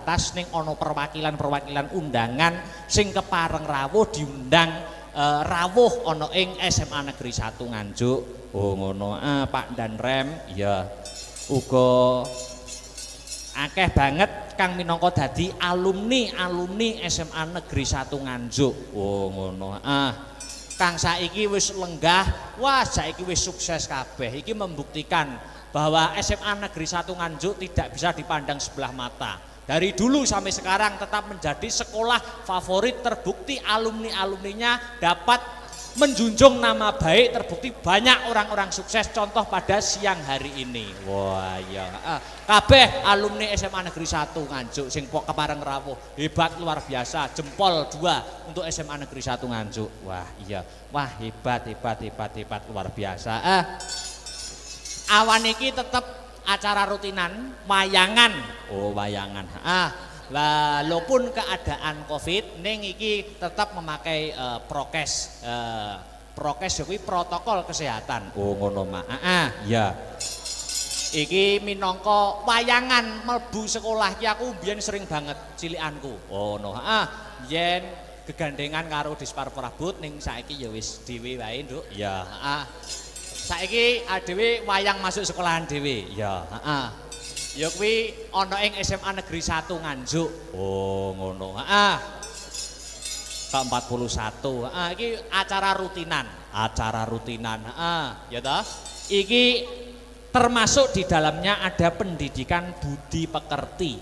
terbatas ning ana perwakilan-perwakilan undangan sing kepareng rawuh diundang rawuh ana ing SMA Negeri 1 Nganjuk. Oh ngono. Pak dan Rem ya uga akeh banget kang minangka dadi alumni SMA Negeri 1 Nganjuk. Oh ngono. Kang saiki wis lenggah, wah saiki wis sukses kabeh. Iki membuktikan bahwa SMA Negeri 1 Nganjuk tidak bisa dipandang sebelah mata. Dari dulu sampai sekarang tetap menjadi sekolah favorit, terbukti alumni-alumninya dapat menjunjung nama baik, terbukti banyak orang-orang sukses, contoh pada siang hari ini. Wah ya, kabeh alumni SMA Negeri 1 Nganjuk sing kepareng rawuh hebat luar biasa, jempol 2 untuk SMA Negeri 1 Nganjuk. Wah iya, wah hebat luar biasa. Awan iki tetep acara rutinan wayangan. Oh wayangan. Walaupun keadaan Covid ning iki tetap memakai prokes. Prokes kuwi protokol kesehatan. Oh ngono Mak. Ya. Iki minangka wayangan mlebu sekolah ki aku biyen sering banget cilikanku. Oh no. Yen gegandengan karo Dispar Prabot ning saiki ya wis dhewe wae, Nduk. Ya, saiki dhewe wayang masuk sekolahan dhewe. Ya, ya kuwi ana ing SMA Negeri 1 Nganjuk. Oh, ngono. Ke-41. Iki acara rutinan. Ya toh? Iki termasuk di dalamnya ada pendidikan budi pekerti.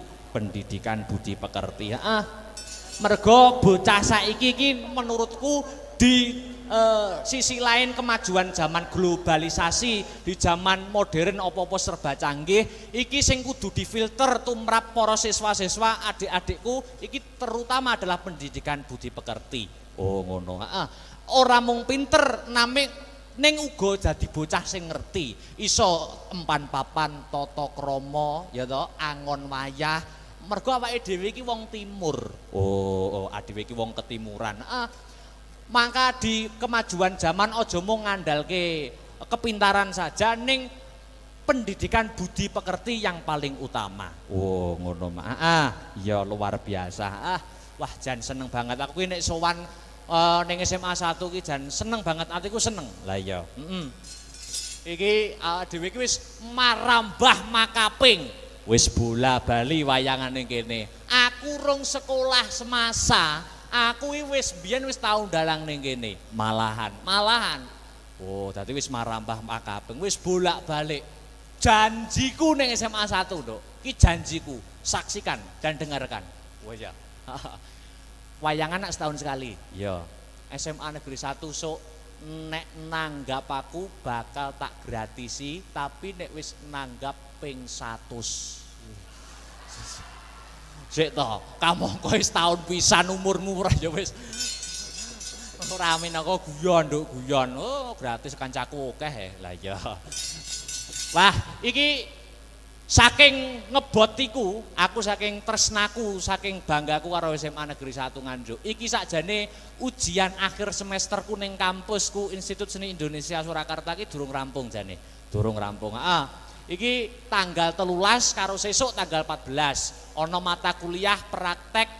Mergo bocah saiki iki menurutku di sisi lain kemajuan zaman globalisasi, di zaman modern apa-apa serba canggih, iki sing kudu difilter tumrap para siswa-siswa adik-adikku iki terutama adalah pendidikan budi pekerti. Oh ngono. Ora mung pinter name ning uga dadi bocah sing ngerti, iso empan papan tata krama ya to, angon wayah. Mergo awake dhewe iki wong timur. Oh, dhewe iki wong ketimuran. Maka di kemajuan zaman ojo mung ngandalke kepintaran saja, ning pendidikan budi pekerti yang paling utama. Oh ngono Mak. Ya luar biasa. Wah jan seneng banget aku ki nek sowan ning SMA 1 ki jan seneng banget, atiku seneng. Lah iya. Iki dhewe iki wis marambah makaping. Wis bola bali wayangan ning kene. Aku rung sekolah semasa. Aku wis biyen wis tau ndalang ning kene, malahan. Oh, dadi wis marambah makaping, wis bolak-balik. Janjiku ning SMA 1, Nduk. Ki janjiku, saksikan dan dengarkan. Oh ya. Wayangan nak setahun sekali. Ya. SMA Negeri 1 sok nek nanggap aku bakal tak gratisi, tapi nek wis nanggap ping 100. Sik to, kamangka wis taun pisan umurmu ora ya wis. Ora amin aku guyon, Nduk, guyon. Oh, gratis kancaku akeh. Lah iya. Wah, iki saking ngebotiku, aku saking tresnaku, saking banggaku karo SMA Negeri 1 Nganjuk. Iki sakjane ujian akhir semesterku ning kampusku Institut Seni Indonesia Surakarta iki durung rampung jane. Durung rampung. Iki tanggal 13 karo sesuk tanggal 14 ana mata kuliah praktek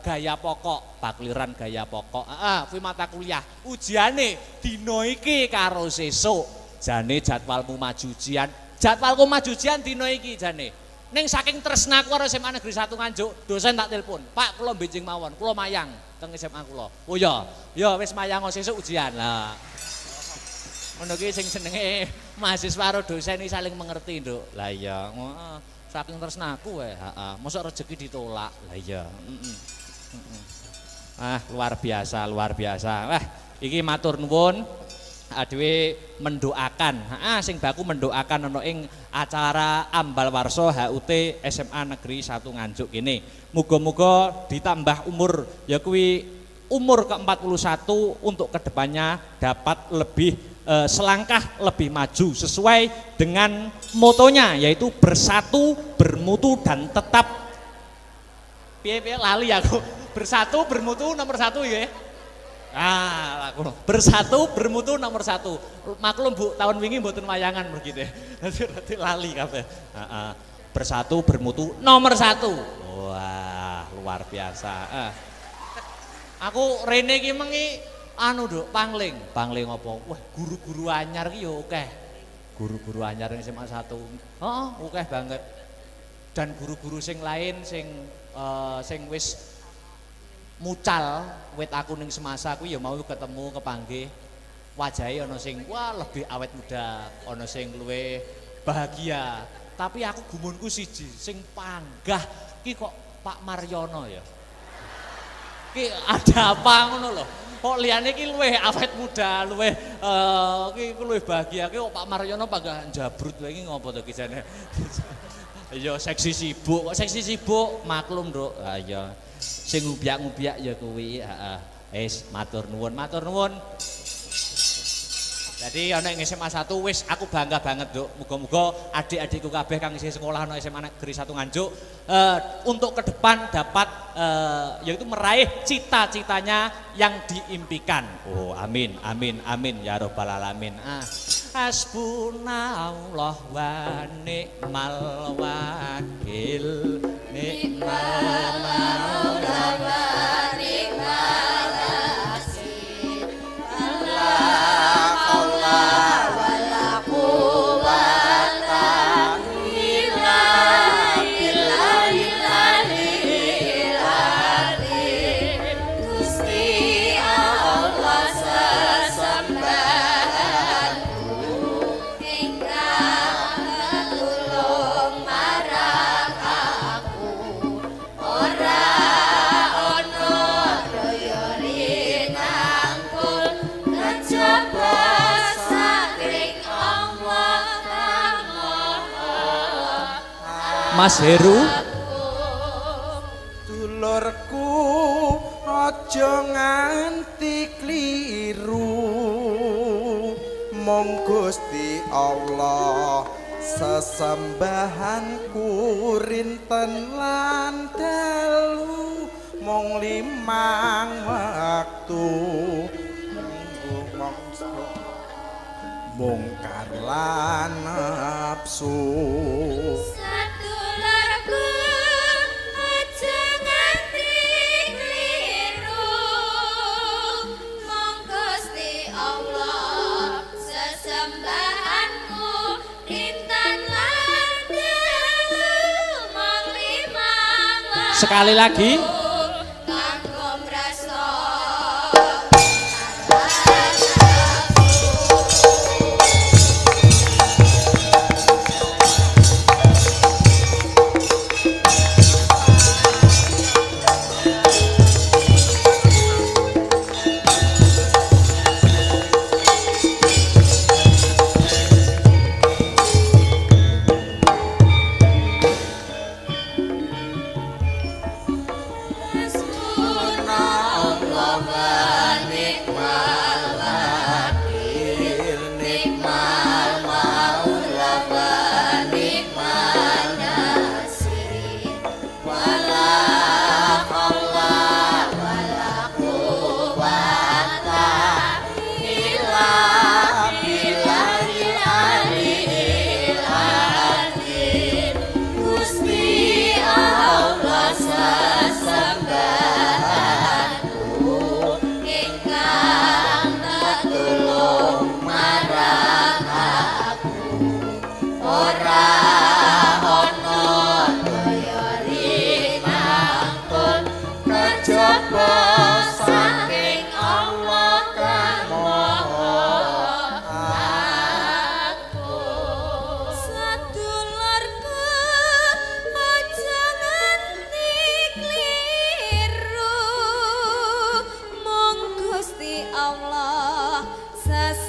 gaya pokok, bakliran gaya pokok. Kuwi mata kuliah. Ujiane dina iki karo sesuk. Jane jadwalmu maju ujian. Jadwalku maju ujian dina iki jane. Ning saking tresnaku karo SMA Negeri 1 Nganjuk, dosen tak telepon. Pak, kula benjing mawon, kula mayang teng SMA kula. Oh ya, ya wis mayang sesuk ujian. Lah. Ngono ki sing senenge mahasiswa karo dosen iki saling mengerti, Nduk. Lah iya, saking tresnaku wae, mosok rezeki ditolak. Lah iya, luar biasa. Wah, iki matur nuwun dhewe mendoakan. Sing baku mendoakan ana ing acara ambal warsa HUT SMA Negeri 1 Nganjuk kene. Muga-muga ditambah umur ya kuwi umur ke-41 untuk kedepannya dapat lebih selangkah lebih maju sesuai dengan motonya yaitu bersatu, bermutu dan tetap piye-piye lali aku. Bersatu, bermutu nomor 1 ya. Aku bersatu, bermutu nomor 1. Maklum Bu, tahun wingi mboten wayangan begitu. Nanti lali kabeh. Bersatu, bermutu nomor 1. Wah, luar biasa. Aku rene iki mengi anu Nduk, pangling. Pangling apa? Wah, guru-guru anyar iki yo akeh. Guru-guru anyar ning SMA 1. Heeh, akeh banget. Dan guru-guru sing lain sing wis mucal wit aku ning semasa aku ya mau ketemu kepanggih. Wajahe ana sing wah lebih awet muda, ana sing luwih bahagia. Tapi aku gumunku siji, sing panggah ki kok Pak Maryono ya. Ki ada apa ngono lho. Kok liyane ki luwih awet muda, luwih ki luwih bahagia. Ki kok Pak Maryono panggah jabrut wae iki ngopo to ki jane. Ya seksi sibuk, kok seksi sibuk maklum Nduk. Ha iya. Sing ngubiak-ngubiak ya kuwi, heeh. Wis matur nuwun, matur nuwun. Jadi ana ing SMA 1 wis aku bangga banget Nduk. Muga-muga adik-adikku kabeh kang isih sekolah ana SMA Negeri 1 Nganjuk untuk ke depan dapat yaitu meraih cita-citanya yang diimpikan. Oh, amin amin amin ya rabbal alamin. Hasbunallah wa ni'mal wakil. Ni'mal maula wa ni'mal nasir. Mas Heru, dulurku aja nganti kliru, mong Gusti Allah sesembahanku rinten lan dalu, mong 5 waktu mungkar lan nafsu. Sekali lagi.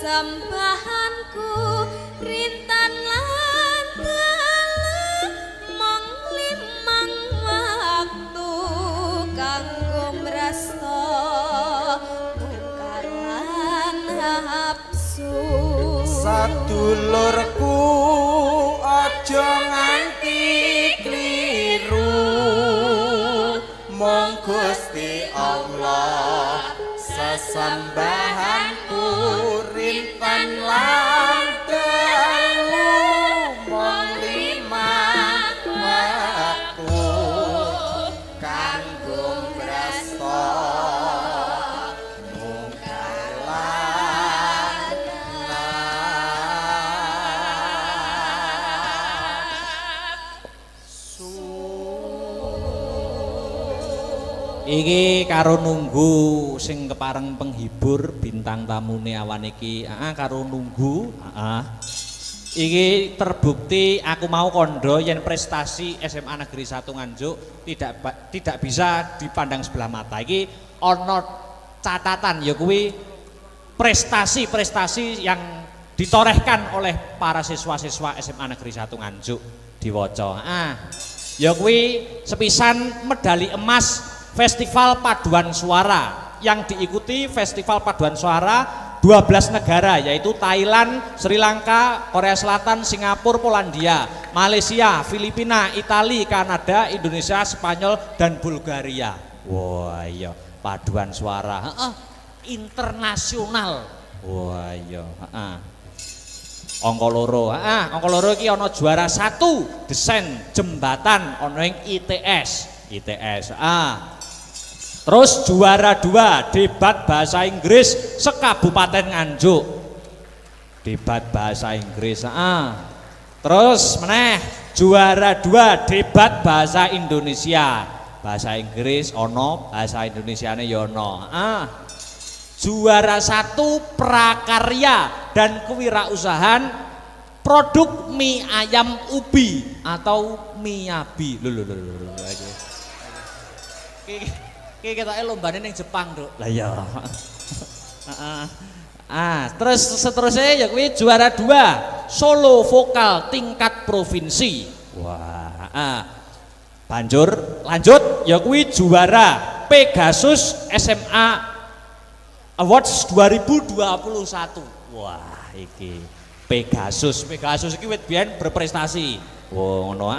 Sembahanku rintan lan dalu mong 5 waktu kanggo mrasta mungkar lan nafsu. Sadulurku aja nganti kliru, mong Gusti Allah sesembahanku rintan lan dalu mong 5 waktu Iki karo nunggu sing kepareng penghibur bintang tamune awan iki. Karo nunggu, iki terbukti aku mau kondo yen prestasi SMA Negeri 1 Nganjuk tidak bisa dipandang sebelah mata. Iki ana catatan ya kuwi prestasi-prestasi yang ditorehkan oleh para siswa-siswa SMA Negeri 1 Nganjuk diwaca. Ya kuwi sepisan medali emas Festival Paduan Suara yang diikuti Festival Paduan Suara 12 negara yaitu Thailand, Sri Lanka, Korea Selatan, Singapura, Polandia, Malaysia, Filipina, Italia, Kanada, Indonesia, Spanyol dan Bulgaria. Wah iya, paduan suara internasional. Wah iya, angka loro iki ana juara 1 desain jembatan ana ing ITS. Terus juara 2 debat bahasa Inggris sekabupaten Nganjuk. Debat bahasa Inggris. Terus meneh juara 2 debat bahasa Indonesia. Bahasa Inggris ono, bahasa Indonesiane ya ono. Juara 1 prakarya dan kewirausahaan produk mie ayam ubi atau miyabi. Ki ketoke lombane ning Jepang, Nduk. Lah iya. Terus seterusnya ya kuwi juara 2 solo vokal tingkat provinsi. Wah. Banjur lanjut ya kuwi juara Pegasus SMA Awards 2021. Wah, iki Pegasus iki wit biyen berprestasi. Ngono.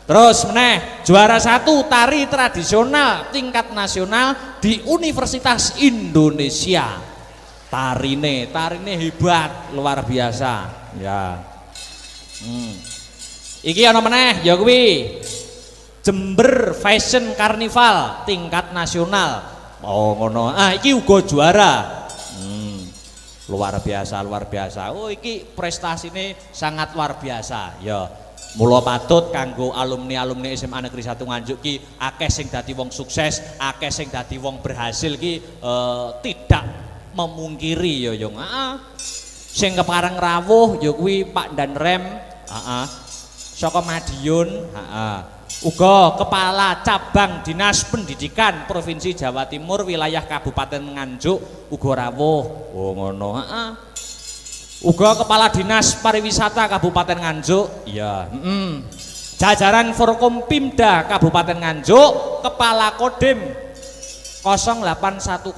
Terus meneh juara 1 tari tradisional tingkat nasional di Universitas Indonesia. Tarine hebat, luar biasa. Ya. Iki ana meneh ya kuwi Jember Fashion Carnival tingkat nasional. Oh ngono. Iki uga juara. Luar biasa. Oh iki prestasine sangat luar biasa. Ya. Mula patut kanggo alumni SMA Negeri 1 Nganjuk ki akeh sing dadi wong sukses, akeh sing dadi wong berhasil ki tidak memungkiri ya Yung. Sing kepareng rawuh ya kuwi Pak Danrem, saka Madiun, uga kepala cabang Dinas Pendidikan Provinsi Jawa Timur wilayah Kabupaten Nganjuk uga rawuh. Oh ngono. Uga kepala Dinas Pariwisata Kabupaten Nganjuk, iya. Jajaran Forkompimda Kabupaten Nganjuk, kepala Kodim 0810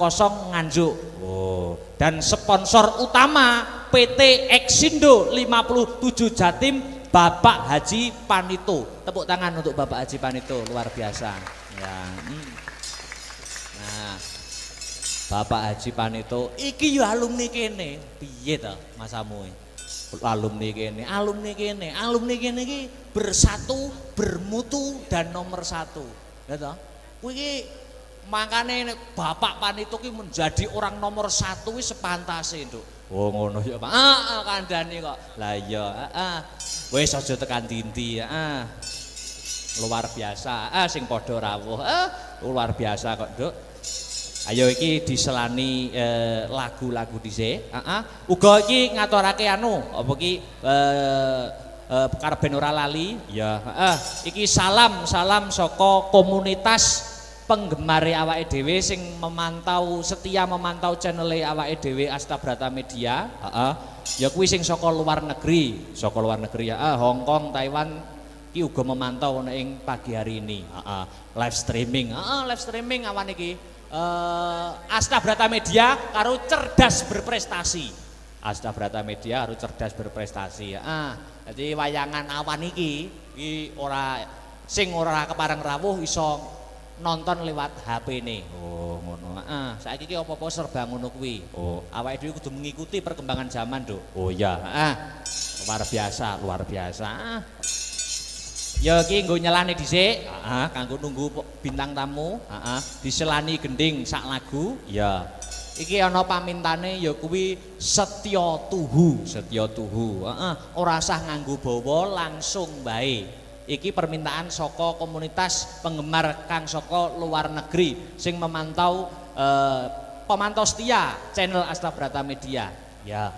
Nganjuk. Oh, dan sponsor utama PT Exindo 57 Jatim Bapak Haji Panito. Tepuk tangan untuk Bapak Haji Panito, luar biasa. Ya. Nah, Bapak Haji Panito iki yo alumni kene. Piye to masamu? Alumni kene iki bersatu, bermutu dan nomor 1. Ya toh? Kuwi iki makane Bapak Panito ki menjadi orang nomor 1 wis sepantase, Nduk. Oh ngono ya, Pak. Kandhani kok. Lah iya, wis aja tekan dindi, luar biasa. Sing padha rawuh. Luar biasa kok, Nduk. Ayo iki diselani lagu-lagu dhisik. Uga iki ngaturake apa ki karben ora lali. Ya, iki salam saka komunitas penggemar awake dhewe sing setia memantau channel awake dhewe Astabrata Media. Ya kuwi sing saka luar negeri ya. Hong Kong, Taiwan ki uga memantau ing pagi hari ini. Live streaming awan iki. Astabrata Media karo cerdas berprestasi. Astabrata Media harus cerdas berprestasi. Jadi wayangan awan iki ora kepareng rawuh iso nonton lewat HP-ne. Oh, ngono. Saiki iki apa-apa serba ngono kuwi. Oh, awake dhewe kudu mengikuti perkembangan zaman, Nduk. Oh iya, luar biasa. Ya iki nggo nyelani dhisik, kanggo nunggu bintang tamu, diselani gending sak lagu. Ya. Iki ana pamintane ya kuwi setya tuhu. Ora usah nganggo bawa langsung bae. Iki permintaan saka komunitas penggemar kang saka luar negeri sing memantau pemantau setia channel Astabrata Media. Ya,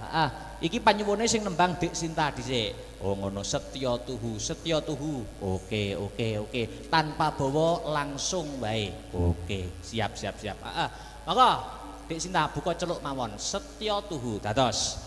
iki panyuwune sing nembang Dik Sinta dhisik. Oh ngono, Setya Tuhu. Oke. Tanpa bawa langsung wae. Oke, siap. Maka Dik Sinta buka celuk mawon. Setya Tuhu dados.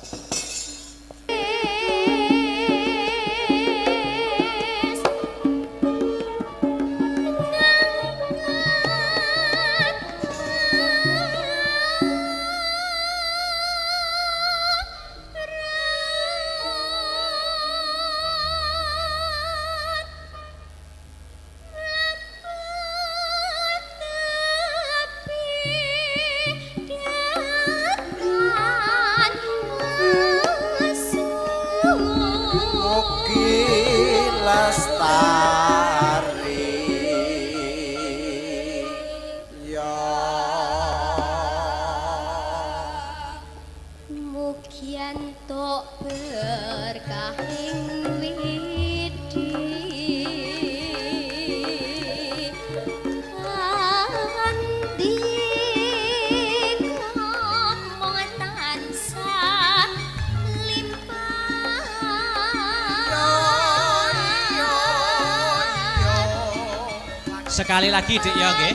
Sekali lagi Dik ya nggih.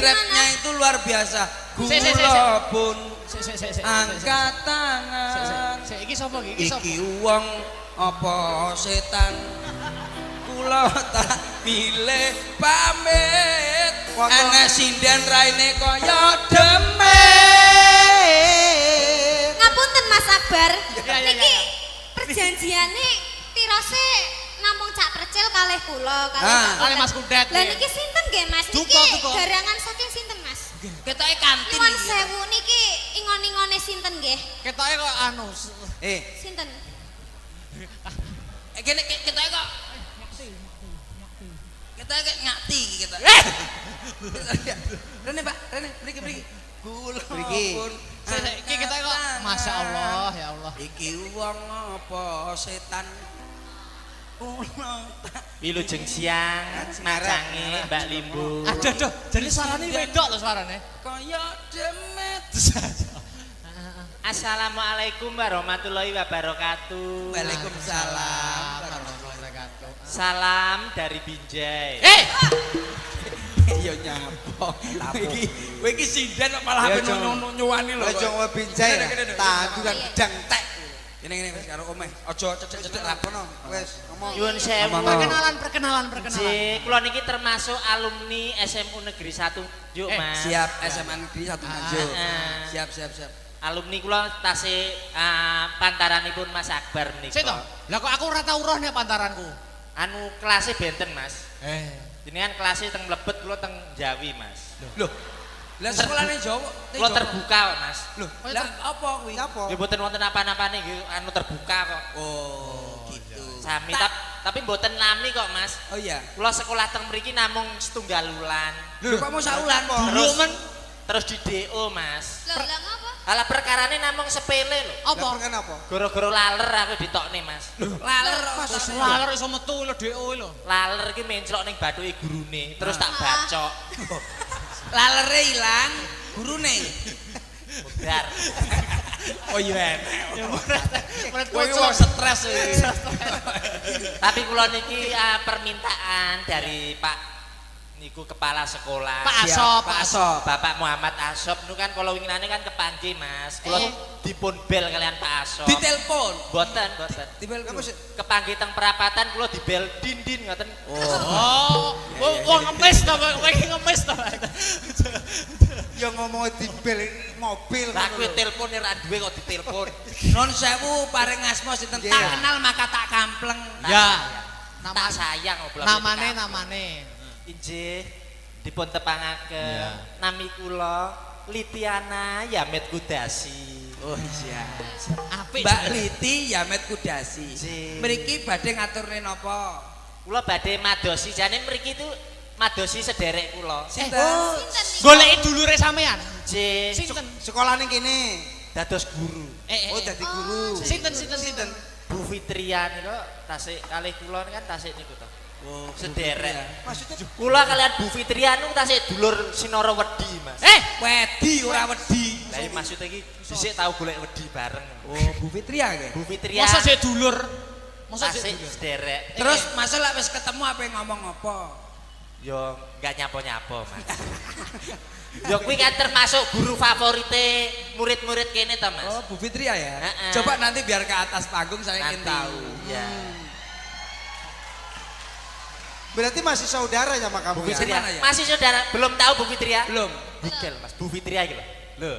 rapnya itu luar biasa. Si. Gula pun Sik. angkat tangan. Sik iki sapa iki? Iki wong apa setan? Kula tak pilih pamit. Ana sinden raine kaya demit. Ngapunten Mas Akbar. Ya. Niki perjanjiane tirose namung cak percil kalih kula Kali Mas Kudet. Lah niki sinten nggih Mas? Niki Duka. garangan saking sinten Mas? Ketoke kantin. Nuwun sewu niki ingon-ingone sinten nggih? Ketoke kok anu. Sinten? Kene ketoke kok ketoke ngati iki ketok. Rene Pak, rene mriki. Kula pun Iki ketoke kok Masya Allah ya Allah. iki wong apa setan? Wilujeng siang, macange Mbak Limbu. Aduh, jadi suarane wedok lho suarane. Kaya demit. Assalamualaikum warahmatullahi wabarakatuh. Waalaikumsalam. Salam dari Binjai. Iya nyapa. Kowe iki sinden kok malah Ya, ben Jong. nyuwani lho. Aja ngebinjai. Tadu kan gedang tek. Kene wis karo omeh. Aja cecek-cecek lapono. Wes ngomong. Nyuwun sewu. Perkenalan. J, kula niki termasuk alumni SMU Negeri 1 Juk, Mas. Siap SMA Negeri 1 Nganjuk. Ah. Siap. Alumni kula tasih pantaranipun Mas Akbar menika. Sik to. Lah kok aku ora tau roh nek pantaranku. Anu kelasnya benten, Mas. Ini kan kelasnya teng mlebet kula teng Jawi, Mas. Loh. Lah sekolahane Jawa. Kula terbuka kok, Mas. Loh, lah apa kuwi? Apa? Ya mboten wonten apa-apane nggih, anu terbuka kok. Oh, gitu. Sami tapi mboten nami kok, Mas. Oh iya. Kula sekolah teng mriki namung setunggal wulan. Lho kok mau saulan? Terus di DO, Mas. Lah ngapa? Ala perkarane namung sepele lho. Apa? Kan apa? Gara-gara laler aku ditokne, Mas. Laler Wis laler iso metu lho DO lho. Laler iki menclok ning bathuke gurune, terus tak bacok. lalere ilang, gurune. Budar. Oh iya. Murid Kowe kocok. wong stres iki. Tapi kula niki permintaan dari Pak niku kepala sekolah. Pak Siap, Asop. Bapak Muhammad Asop nu kan kalau winginane kan kepanggih, Mas. Kula dipun bel kalian Pak Asop. Ditelepon. Boten. Ditelepon. Kepanggih teng perapatan kula dibel dindin ngoten. Oh, wong ngemis to, kowe iki ngemis to. Ya ngomong di bel mobil. Lah kowe telepon ora duwe kok ditelepon. Non sewu paring asma sinten tak kenal maka tak kampleng. Ya. Tak sayang kok Namane. Injih dipun tepangaken nami kula Litiana Yamet Kudasi. Oh iya. Apik. Mbak Liti Yamet Kudasi. Nggih. Mriki badhe ngaturne napa? Kula badhe madosi jane mriki itu madosi sederek kula. Sinten? Goleki dulure sampean. Nggih. Sinten? Sekolah ning kene. Dados guru. Oh dadi guru. Sinten? Bu Fitria niku tasik kalih kula kan tasik niku to. Oh, Sederek. Maksudnya Kula kalian Bu Fitria niku tasik dulur Sinara Wedi, Mas. wedi ora wedi. Lah iki maksud iki dhisik tau golek wedi bareng. Oh, Bu Fitria nggih. Bu Fitria. Masa sik dulur? Masa tasik sik dulur? sederek. Terus masa lek wis ketemu apa ngomong apa? Yo enggak nyapo-nyapo, Mas. Yo kuwi kan termasuk guru favorite murid-murid kene to, Mas. Oh, Bu Fitria ya. Heeh. Coba nanti biar ke atas panggung saya ingin Nanti, tahu. ya. berarti masih saudara sama kamu Bu ya? Fitria. Mana ya? Masih saudara belum tahu Bu Fitria? Belum. Bigel, Mas. Bu Fitria iki lho. Lho.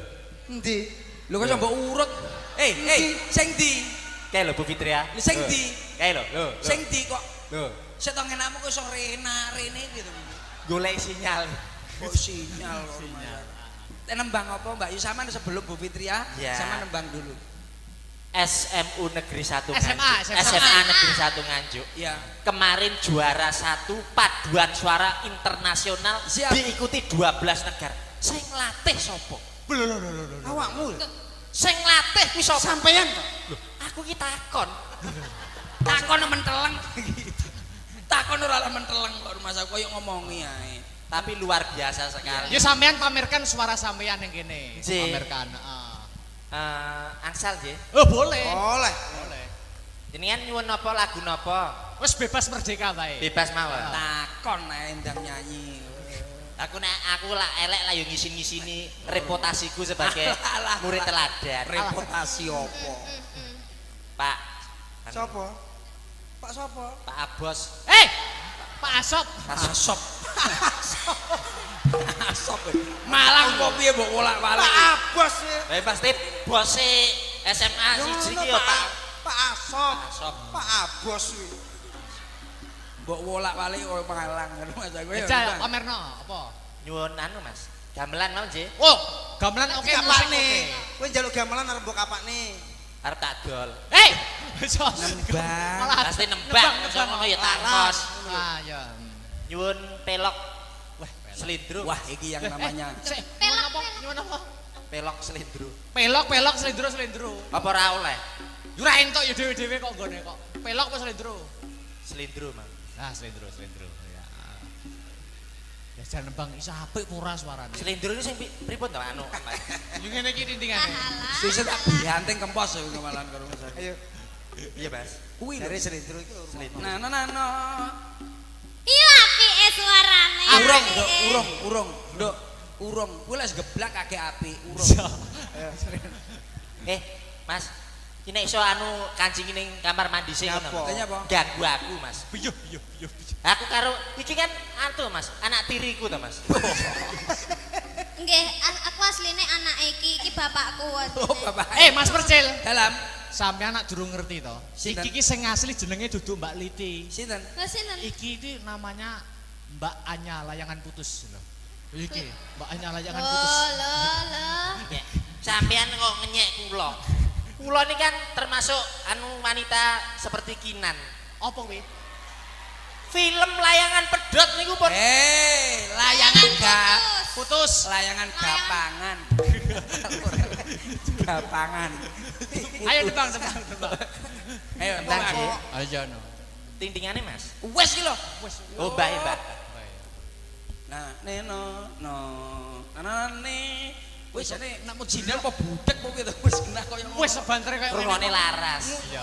Endi? Lu kok coba urut. Sing di. Kae lho Bu Fitria. Sing di. Kae lho. Lho. Sing di kok. Lho. Setong enakmu kok iso rene gitu. Golek sinyal. Oh sinyal. Nembang apa Mbak Yusama sebelum Bu Fitria Ya. sama nembang dulu. SMU Negeri 1 SMA, Nganjuk. SMA. SMA Negeri 1 Nganjuk. Iya. Kemarin juara 1 paduan suara internasional Siap. diikuti 12 negara. Sing latih sapa? Awakmu. Sing latih kuwi sapa? Sampeyan kok. Aku ki takon. Takon menteleng. Takon ora menteleng kok rumah saya koyo ngomongi ae. Tapi luar biasa sekali. Ya sampean pamerkan suara sampean yang kene. Nggih. Pamerkan, Angsal nggih. Oh, boleh. Oleh. Boleh. Jenengan nyuwun napa lagu napa? Wis bebas merdeka bae. Bebas mawon. Takon ae ndang nyanyi. Aku lah elek lah yo ngisin-ngisini reputasiku sebagai murid teladan. Reputasi opo? Pak. Sopo? Pak sopo? Pak Abos. Pak Asop. Asop. Asop. Malang kok piye mbok wolak-walik? Pak Abos ya. Pasti bose SMA siji ki yo Pak. Pak Asop. Asop. Pak Abos kuwi. Mbok wolak-walik kok Malang ngono Mas aku ya. Jal pamerno apa? Nyuwun anu Mas. Gamelan mau nggih. Oh, gamelan oke musik Kapakne. oke. Kowe njaluk gamelan arep mbok kapakne. Arep tak dol. Sos. Nembang. Malah Pasti nembang ngono ya tangkos. Ah ya. Nyuwun pelok. Wah, selindro. Wah, iki yang namanya Sik, nyuwun apa? Nyuwun apa? Pelok selindro. Pelok slendro. Apa ora oleh? Yo ra entuk ya dhewe-dhewe kok nggone kok. Pelok apa slendro? Selindro, Mang. Ah, slendro. Ya. Ya jan nembang isa apik murah suarane. Selindro ini sing pripun to anu, Mas? Yo ngene iki tintingane. sisa tak dianting kempos aku kemalan karo Mas aku. Ayo. Iya, Mas. Kuwi Dari lho. selindro iki Selindro. Nah. Iya apike suarane. Urung, apike. Nduk, Nduk, urung. Kuwi les geblak kakek apik, urung. Mas, iki nek iso anu kancing ning kamar mandi sing Nyapa? ngono. Tanya apa? Ganggu aku, Mas. Yo. Aku karo iki kan anu Mas, anak tiriku to, Mas. Nggih, aku asline anak iki bapakku. Oh, Bapak. Mas Percil. Dalam Sampeyan nak durung ngerti to. Sinten? Iki sing asli jenenge dudu Mbak Liti. sinten? Lah sinten? Iki itu namanya Mbak Anya layangan putus lho. Iki Mbak Anya layangan Oh, putus. lho. Ya, sampean kok ngenyek kula. Kula ini kan termasuk anu wanita seperti Kinan. Apa kuwi? Film layangan pedot niku pun Layangan gak Putus. layangan gapangan. Gapangan. Ayo tebang. Ayo, Tembang, tembang. Ji. Ayo no. Ting-tingane, Mas. Wes ki lho. Oh, Mbak, ya, Mbak. Nah, neno no. Nanane. Wis ane nak mujinan apa budek kok gitu. Wis kena koyo ngono. Wes sebantere kaya Rungone laras. Iya.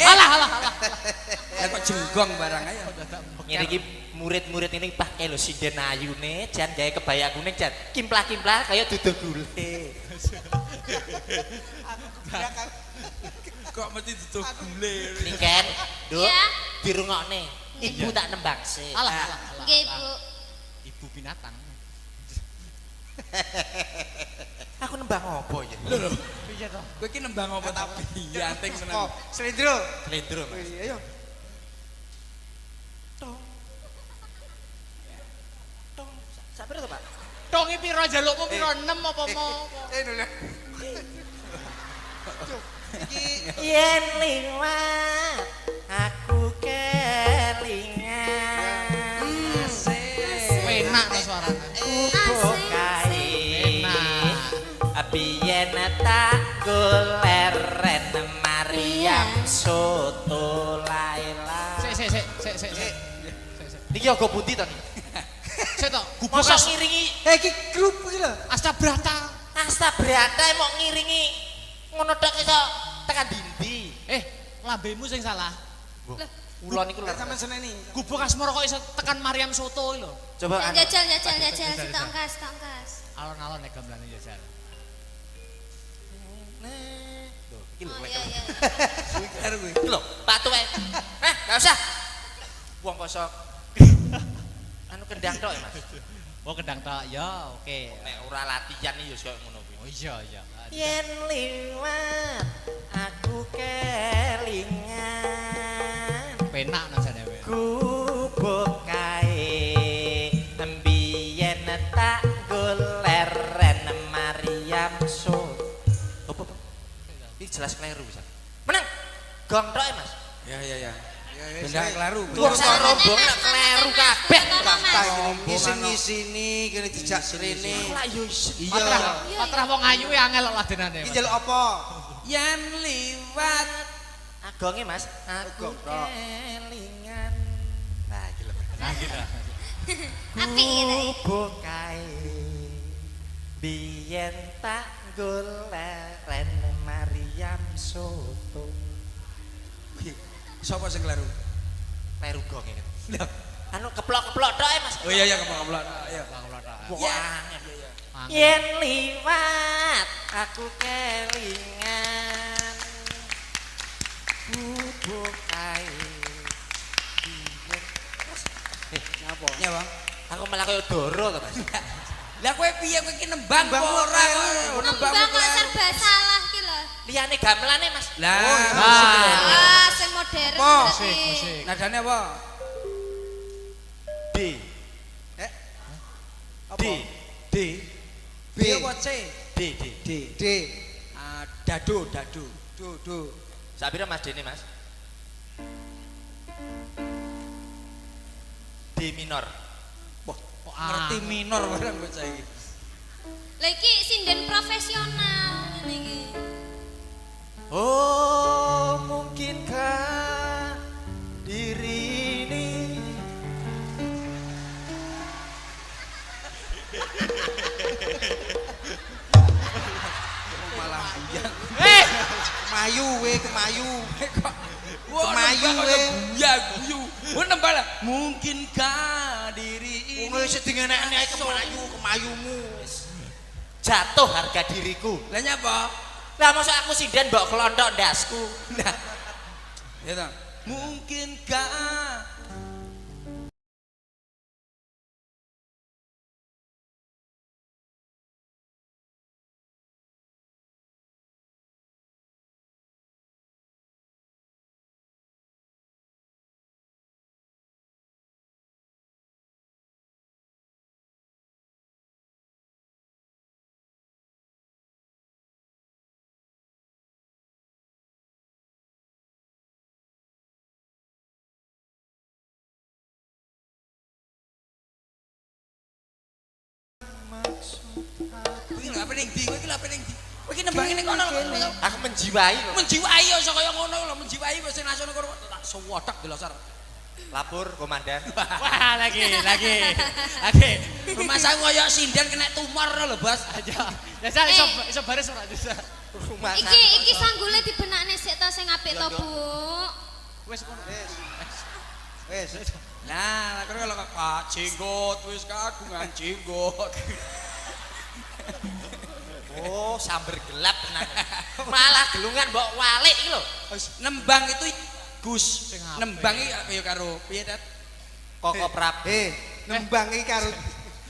Alah. Lah kok jenggong barang ayo. Ngene iki murid-murid ini pakai lho sinden ayune, jan gawe kebaya kuning jan kimplah-kimplah kaya duduk gule. Kok mesti ditutup gule. Niken, Nduk, Iya. dirungokne. Ibu tak nembang sih. Alah. Nggih, Bu. Ibu binatang. Aku nembang apa ya? Lho, Piye to? kowe iki nembang apa tapi anting Oh, tenan. selindro. Slendro, Mas. Wih, ayo. Tong, sabar to, Pak? Tongi piro jalukmu piro 6 apa mau? Dulu. Cuk, iki Yen liwat aku kelingan. Penak to suarane. Upo kae. Biyen tak goleren Maryam soto Laila. Sik. Niki yoga pundi to niki? Sik to, gubuk Mosok as ngiringi iki grup iki lho. Astabrata. Asta Brata mau ngiringi ngono tok iso tekan dindi. Lambemu sing salah. Kula niku lho. Sampeyan seneni. Gubuk asmara kok iso tekan Maryam Soto lho. Coba anu. Jajal setongkas. Alon-alon nek gamblane jajal. Loh, iki lho. Oh iya. Kuwi karo kuwi. Iki lho, patu wae. Enggak usah. Wong kosok. Anu kendang tok ya, Mas. Oh kendang tok. Ya, oke. Nek ora latihan iki ya koyo ngono kuwi. Oh iya. Yen liwat aku kelingan. Penak nasane wae. Gubuk kae mbiyen tak goleren Maryam Soto. Apa? Iki jelas kleru bisa. Menang. Gong tok ya, Mas. Ya. Benda klaru. Wong sak rombong nek kleru kabeh. Ngisi-ngisini kene dijak rene. Lah yo isin. Patrah wong ayu angel kok ladenane. Iki njaluk apa? Yen liwat Agonge, Mas. Aku Agong tok. kelingan. Nah, iki lho. Apik gitu. Gubuk kae biyen tak goleren Maryam Soto. sapa sing klaru? Kleru gong iki. Lho, anu keplok-keplok tok Mas. Oh iya keplok-keplok. Ayo. Wah, Ya. angel. Angel. Yen liwat aku kelingan bubuk kae. Ngapa? Ya, Bang. Aku malah kaya Doro to, Mas. Lah kowe piye kowe iki nembang Nembang apa ora kok, kok? Nembang kok serba salah ki lho. Liyane gamelane, Mas. Lah, Ah, sing modern Apa? berarti. nadane apa? D. Apa? D. B. B apa C? D. D. D. Ah, dadu. Do. Sapira Mas Dene, Mas? D minor. Wah, kok ngerti minor barang kok saiki. Lah iki sinden profesional ngene iki. Oh, mungkinkah diri ini Malah buyang. Kemayu we, kemayu. Wah, Kemayu, nembang we. kok guyu. Wah, nembang lah. Mungkinkah diri ini Wong wis dingenek-enek kemayumu. jatuh harga diriku? Lah nyapa? Lah mosok aku sinden mbok kelonthok ndasku. Nah. Ya ta. Mungkinkah Kowe iki lho apa ning ndi? Kowe iki lho apa ning ndi? Kowe iki nembang ning kono lho. Aku menjiwai lho. Menjiwai ya iso kaya ngono lho, menjiwai wis sing nasiono kono tak sewodak delosar. Lapor komandan. Wah, lagi. Rumah saya koyo sinden kena tumor lho, Bos. Aja. Ya iso baris ora bisa. Rumah Iki sanggule dibenakne sik to sing apik to, Bu. Wis ngono. Wes. Nah, kalau kok jenggot wis kagungan jenggot. Oh, samber gelap tenan. Malah gelungan mbok walik iki lho. Nembang itu Gus. Sing apik. Nembang iki kaya karo piye, Dat? Koko Prab. Nembang iki karo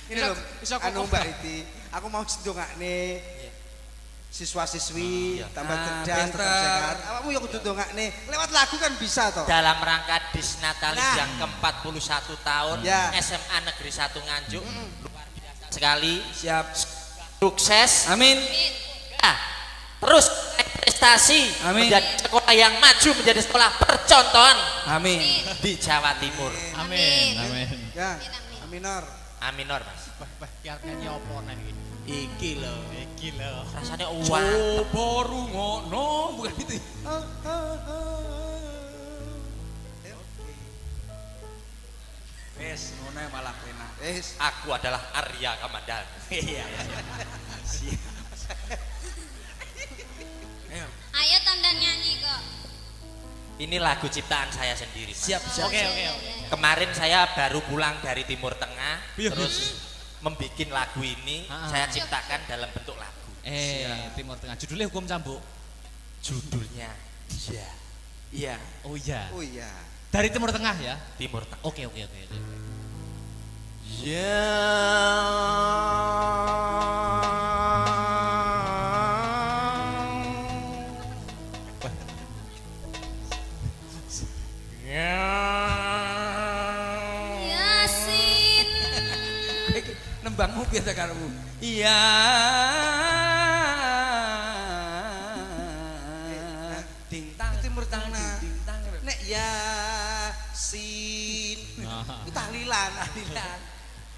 ini lho. Iso kok Anu Mbak Iti, aku mau ndongakne siswa-siswi tambah cerdas, tetap pinter. sehat. Awakmu yo kudu ndongakne. Lewat lagu kan bisa toh. Dalam rangka Disnatalis Nah. yang ke-41 tahun Ya. SMA Negeri 1 Nganjuk. Luar biasa sekali. Siap. Sukses. Amin. Ya, terus naik prestasi Amin. menjadi sekolah yang maju, menjadi sekolah percontohan Amin. di Jawa Timur. Amin. Ya. Aminor. Aminor, Mas. Wah, ki arep nyanyi apa nek iki? Iki lho. Iki lho. Rasanya uang. Coba rungono bukan itu. Wes, ngono ae malah penak. Wes. Aku adalah Arya Kamandanu. Iya. Siap. Ayo. Ayo tonton nyanyi kok. Ini lagu ciptaan saya sendiri, Mas. Siap, siap. Oke. Kemarin saya baru pulang dari Timur Tengah, Iya. terus membuat lagu ini Ah. saya ciptakan dalam bentuk lagu. Timur Tengah. Judulnya Hukum Cambuk. Judulnya Ya. Iya. Oh iya. Oh iya. Dari Timur Tengah ya. Timur Tengah. Oke. Ya. Yasin. Nembangmu piye ta karo? Iya. Dingtang Timur Tengah. Dingtang. Nek Yasin. Nah. Itu tahlilan.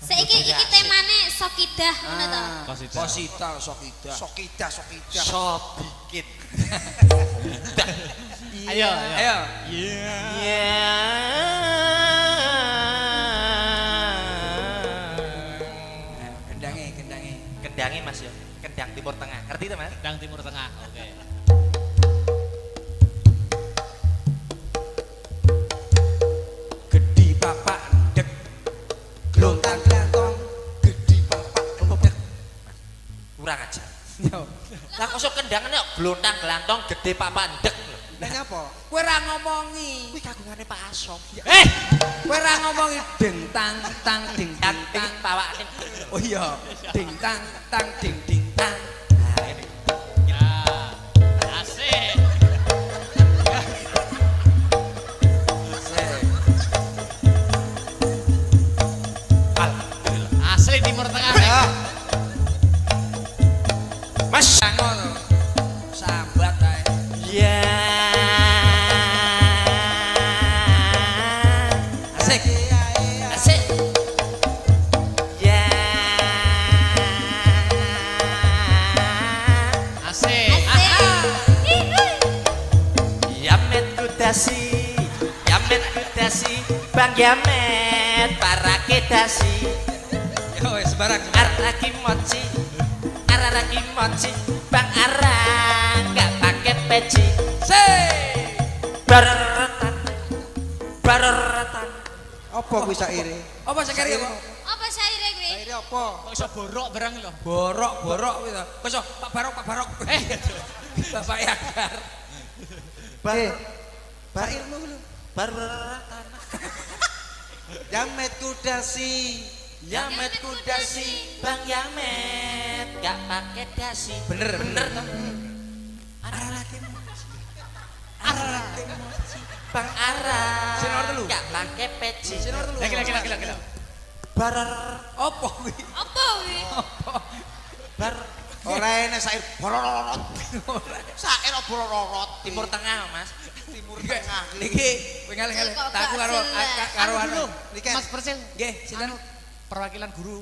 Saiki iki temane Sokidah ngono to. Posita. Sokida. Sokida. So dikit. Ayo. Ayo. Ya. Kendange. Kendangi Mas ya. Kendang Timur Tengah. Ngerti itu, Mas? Sedang Timur Tengah. Oke. Gedi bapak dek kurang ajar. Yo. Lah kok sok kendangane kok glontang glantong gede papak ndek lho. Lah nyapa? Kowe ora ngomongi. Kuwi kagungane Pak Asom. Kowe ora ngomongi ding tang tang ding Yang ding ping tang. pawake. Oh iya, ding tang tang ding ding tang. Nah, ini. Asik. Alhamdulillah. Asli Timur Tengah. Ya. Mas. Ngono. Sambat ae. Ya. Asik. Asik. Ya. Asik. Yamet kudasi, Yamet kudasi, Bang Yamet para kedasi, Ya wis sembarang. Araki moci, Araki moci, Bang Arang nggak pakai peci, bareretan, bareretan. Apa kuwi saire? Apa sekali apa? Apa saire kuwi? Saire apa? Kok iso borok barang lho. Borok kuwi to. Wis Pak Barok, Pak Barok. Bapak Yakar. Sairmu lho. Bareretan. Jamet kudasi. Yamet kudasi, Bang Yamet nggak pakai dasi. Bener, Bener toh. Araki moci, Araki moci, Bang Arang Sing nomor telu. nggak pakai peci. Sing nomor telu. Gila. Barer, Apa kuwi? Apa kuwi? bar, Ora enek sair bororot. sair bororot. Timur Tengah Mas. Timur Tengah. Niki kowe ngalih-ngalih. Tak aku karo anu. Niki Mas Persil, Nggih, sinten? perwakilan guru